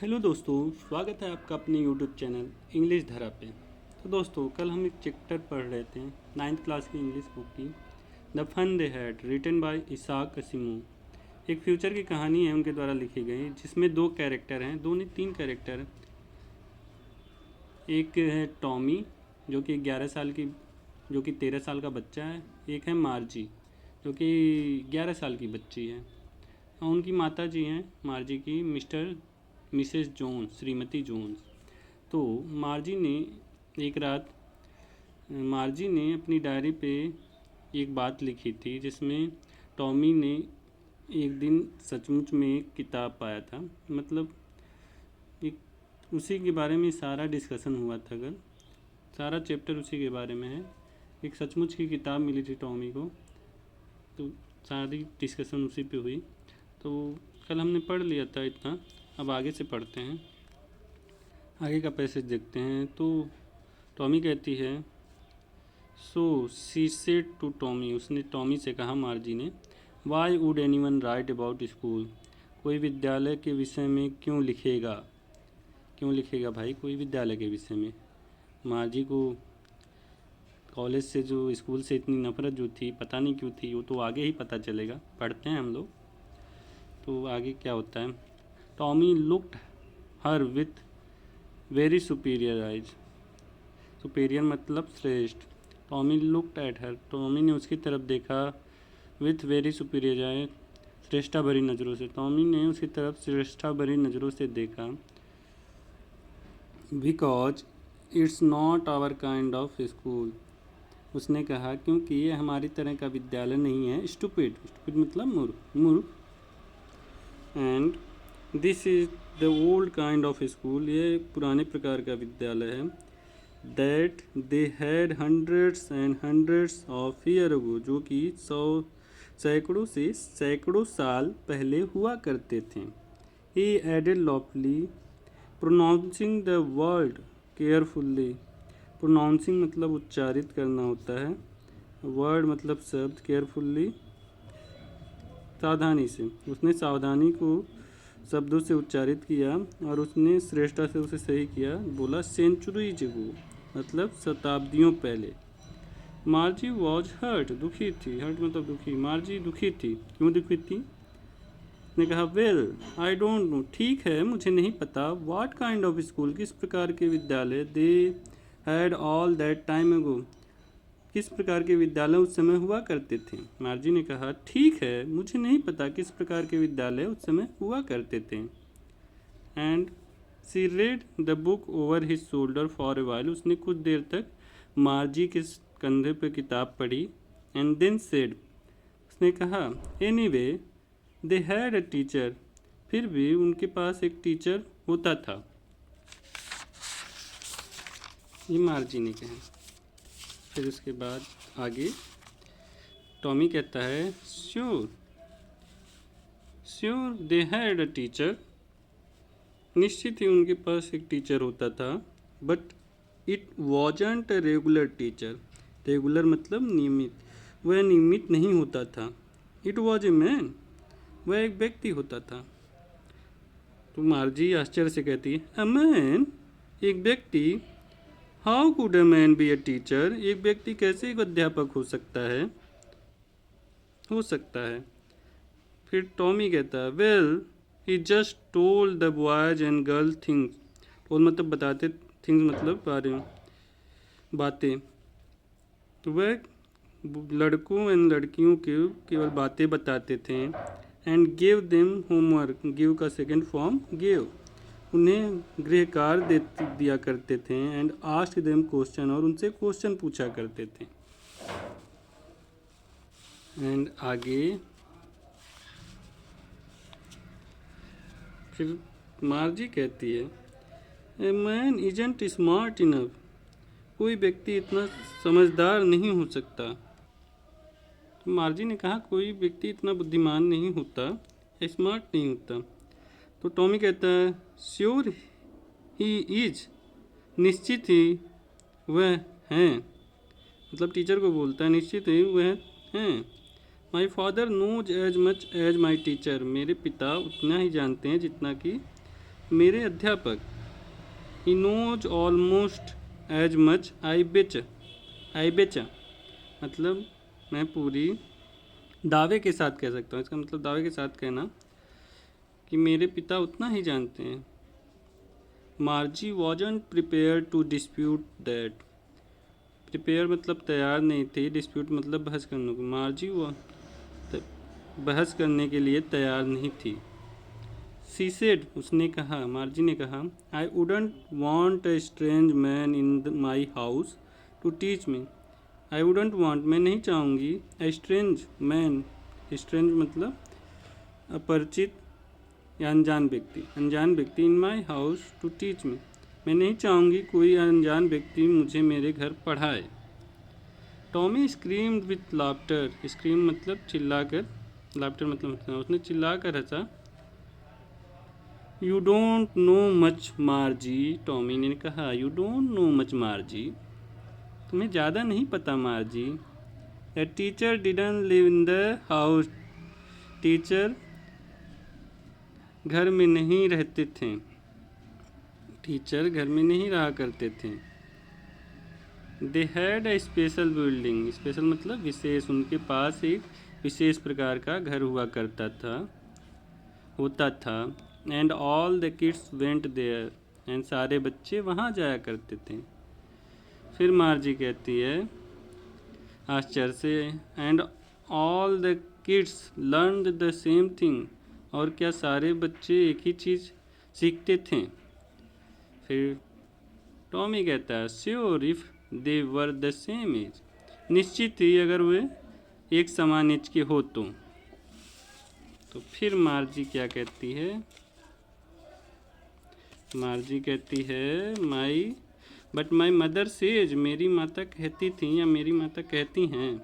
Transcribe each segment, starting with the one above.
Hello दोस्तों, स्वागत है आपका अपने यूट्यूब चैनल इंग्लिश धारा पे। तो दोस्तों, कल हम एक चैप्टर पढ़ रहे थे 9th क्लास की इंग्लिश बुक की, The Fun They Had, written by Isaac Asimov. एक फ्यूचर की कहानी है उनके द्वारा लिखी गई, जिसमें दो कैरेक्टर हैं, दो नहीं तीन कैरेक्टर। एक है टॉमी जो कि 13 साल का बच्चा है। एक है मार्जी जो कि 11 साल की बच्ची है। और उनकी माता जी हैं मार्जी की मिसेस जोन्स, श्रीमती जोन्स। तो मार्जी ने एक रात मार्जी ने अपनी डायरी पे एक बात लिखी थी, जिसमें टॉमी ने एक दिन सचमुच में एक किताब पाया था। मतलब एक उसी के बारे में सारा डिस्कशन हुआ था। अगर सारा चैप्टर उसी के बारे में है, एक सचमुच की किताब मिली थी टॉमी को, तो सारी डिस्कशन उसी पे हुई। तो कल हमने पढ़ लिया था इतना, अब आगे से पढ़ते हैं, आगे का पैसेज देखते हैं। तो टॉमी कहती है, so she said to Tommy, उसने टॉमी से कहा मार्जी ने, why would anyone write about school, कोई विद्यालय के विषय में क्यों लिखेगा भाई, कोई विद्यालय के विषय में। मार्जी को कॉलेज से, जो स्कूल से इतनी नफरत जो थी, पता नहीं क्यों थी, वो तो आगे ही पता चलेगा, पढ़ते हैं हम लोग तो आगे क्या होता है। Tommy looked her with very superior eyes, superior मतलब श्रेष्ठ। Tommy looked at her, Tommy ने उसकी तरफ देखा, विथ वेरी सुपीरियर आइज, श्रेष्ठा भरी नज़रों से। टॉमी ने उसकी तरफ श्रेष्ठा भरी नज़रों से देखा। Because it's not our kind of school, उसने कहा क्योंकि ये हमारी तरह का विद्यालय नहीं है। स्टूपिड, स्टूपिड मतलब मूर्ख। And this is the old kind of school, ये पुराने प्रकार का विद्यालय है। That they had hundreds and hundreds of year ago, जो कि सैकड़ों साल पहले हुआ करते थे। He added loftily, pronouncing the word carefully, pronouncing मतलब उच्चारित करना होता है, वर्ड मतलब शब्द, केयरफुल्ली सावधानी से। उसने सावधानी को शब्दों से उच्चारित किया और उसने श्रेष्ठता से उसे सही किया। बोला सेंचुरीज अगो, मतलब शताब्दियों पहले। मार्जी वॉज हर्ट, दुखी थी, हर्ट मतलब दुखी। मार्जी दुखी थी, क्यों दुखी थी? उसने कहा वेल आई डोंट नो, ठीक है मुझे नहीं पता। व्हाट काइंड ऑफ स्कूल, किस प्रकार के विद्यालय। They had all that time ago, किस प्रकार के विद्यालय उस समय हुआ करते थे। मार्जी ने कहा ठीक है मुझे नहीं पता किस प्रकार के विद्यालय उस समय हुआ करते थे। And she read the book over his shoulder for a while, उसने कुछ देर तक मार्जी के कंधे पर किताब पढ़ी। एंड देन सेड, उसने कहा anyway they had a teacher, फिर भी उनके पास एक टीचर होता था। ये मार्जी ने कहा। फिर उसके बाद आगे टॉमी कहता है sure they had a teacher, निश्चित ही उनके पास एक टीचर होता था। But it wasn't a regular teacher, regular मतलब नियमित, वह नियमित नहीं होता था। इट वॉज ए मैन, वह एक व्यक्ति होता था। तो मार्जी आश्चर्य से कहती है अ मैन, एक व्यक्ति। How could a man be a teacher, एक व्यक्ति कैसे एक अध्यापक हो सकता है। फिर टॉमी कहता है well he just told the boys and girl things, toll मतलब बताते, थिंग्स मतलब बारे में, बातें। तो वह लड़कों एंड लड़कियों के केवल बातें बताते थे। And give them homework, give का सेकेंड फॉर्म गिव, उन्हें गृह कार्य दिया करते थे। एंड आस्क देम क्वेश्चन, और उनसे क्वेश्चन पूछा करते थे। एंड आगे फिर मार्जी कहती है a man isn't smart enough, कोई व्यक्ति इतना समझदार नहीं हो सकता। तो मार्जी ने कहा कोई व्यक्ति इतना बुद्धिमान नहीं होता, स्मार्ट नहीं होता। तो टॉमी कहता है श्योर ही इज, निश्चित ही वह हैं, मतलब टीचर को बोलता है निश्चित ही वह हैं। My father knows as much as my teacher, मेरे पिता उतना ही जानते हैं जितना कि मेरे अध्यापक। He knows almost as much as बेचा मतलब मैं पूरी दावे के साथ कह सकता हूँ, इसका मतलब दावे के साथ कहना कि मेरे पिता उतना ही जानते हैं। Margie wasn't prepared to dispute that. Prepare मतलब तैयार नहीं थी, डिस्प्यूट मतलब बहस करने को। मार्जी वो बहस करने के लिए तैयार नहीं थी। सी सेड उसने कहा, मार्जी ने कहा, I wouldn't want a strange man in my house to teach me. I wouldn't want मैं नहीं चाहूँगी, अ स्ट्रेंज मैन, स्ट्रेंज मतलब अपरिचित या अनजान व्यक्ति in my house to teach me. मैं नहीं चाहूँगी कोई अनजान व्यक्ति मुझे मेरे घर पढ़ाए। Tommy screamed with laughter. Scream मतलब चिल्लाकर, लाफ्टर मतलब हंसना। उसने चिल्लाकर हंसा। You don't know much Margie, Tommy ने कहा। You don't know much Margie, तुम्हें ज़्यादा नहीं पता Margie. The teacher didn't live in the house. Teacher घर में नहीं रहते थे। टीचर घर में नहीं रहा करते थे। They had a special building. Special मतलब विशेष, उनके पास एक विशेष प्रकार का घर हुआ करता था, होता था। And all the kids went there. And सारे बच्चे वहाँ जाया करते थे। फिर मार्जी कहती है आश्चर्य से, and all the kids learn the same thing. और क्या सारे बच्चे एक ही चीज़ सीखते थे? फिर टॉमी कहता है sure if they were the same age. निश्चित ही अगर वे एक समान एज के हो तो फिर मार्जी क्या कहती है? मार्जी कहती है बट माई मदर सेज। मेरी माता कहती थी या मेरी माता कहती हैं,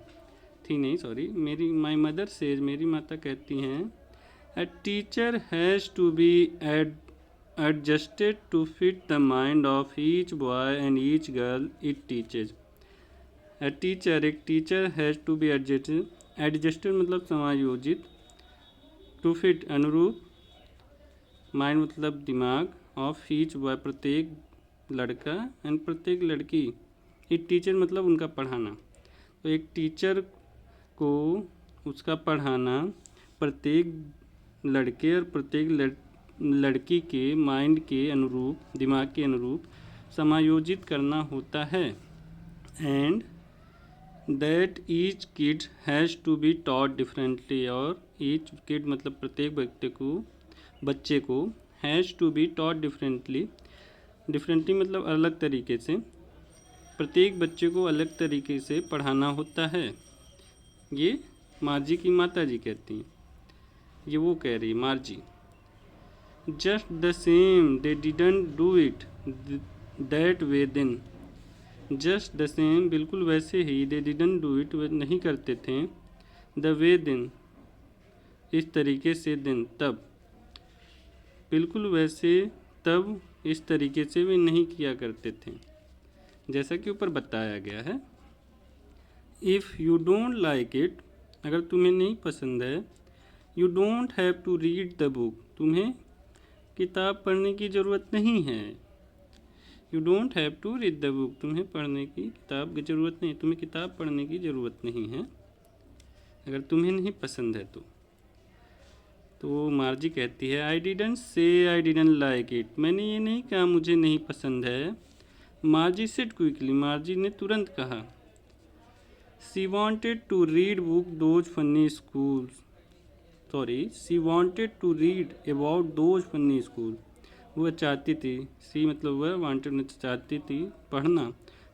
थी नहीं सॉरी, माई मदर सेज मेरी माता कहती हैं, a teacher has to be adjusted to fit the mind of each boy and each girl it teaches. A teacher, एक teacher has to be adjusted मतलब समायोजित, टू फिट अनुरूप, mind मतलब दिमाग, ऑफ ईच बॉय प्रत्येक लड़का and प्रत्येक लड़की, एक टीचर मतलब उनका पढ़ाना। तो एक टीचर को उसका पढ़ाना प्रत्येक लड़के और प्रत्येक लड़की के माइंड के अनुरूप, दिमाग के अनुरूप समायोजित करना होता है। And that each kid has to be taught differently. और ईच किड मतलब प्रत्येक बच्चे को has to be taught differently मतलब अलग तरीके से, प्रत्येक बच्चे को अलग तरीके से पढ़ाना होता है। ये मार्जी की माता जी कहती हैं, ये वो कह रही Margie. Just the same they didn't do it that way then. Just the same बिल्कुल वैसे ही, they didn't do it way नहीं करते थे, द वे देन इस तरीके से, देन तब, बिल्कुल वैसे तब इस तरीके से वे नहीं किया करते थे, जैसा कि ऊपर बताया गया है। If you don't like it, अगर तुम्हें नहीं पसंद है, you don't have to read the book, तुम्हें किताब पढ़ने की ज़रूरत नहीं है। You don't have to read the book, तुम्हें पढ़ने की किताब की ज़रूरत नहीं, तुम्हें किताब पढ़ने की ज़रूरत नहीं है अगर तुम्हें नहीं पसंद है तो मार्जी कहती है I didn't say I didn't like it, मैंने ये नहीं कहा मुझे नहीं पसंद है। मार्जी सेड क्विकली, मार्जी ने तुरंत कहा। She wanted to read book those funny schools, she wanted to read about those funny school. वह चाहती थी, सी मतलब वह, वांटेड में चाहती थी पढ़ना,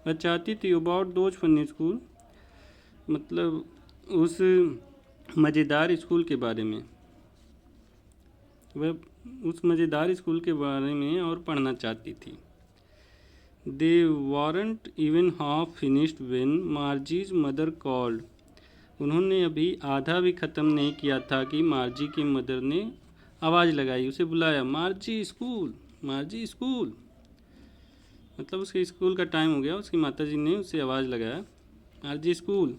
वह चाहती थी अबाउट दोज फनी स्कूल मतलब उस मज़ेदार स्कूल के बारे में, वह उस मज़ेदार स्कूल के बारे में और पढ़ना चाहती थी। They weren't even half finished when Margie's mother called, उन्होंने अभी आधा भी ख़त्म नहीं किया था कि मार्जी की मदर ने आवाज़ लगाई, उसे बुलाया, मार्जी स्कूल, मार्जी स्कूल। मतलब उसके स्कूल का टाइम हो गया, उसकी माताजी ने उसे आवाज़ लगाया, मार्जी स्कूल।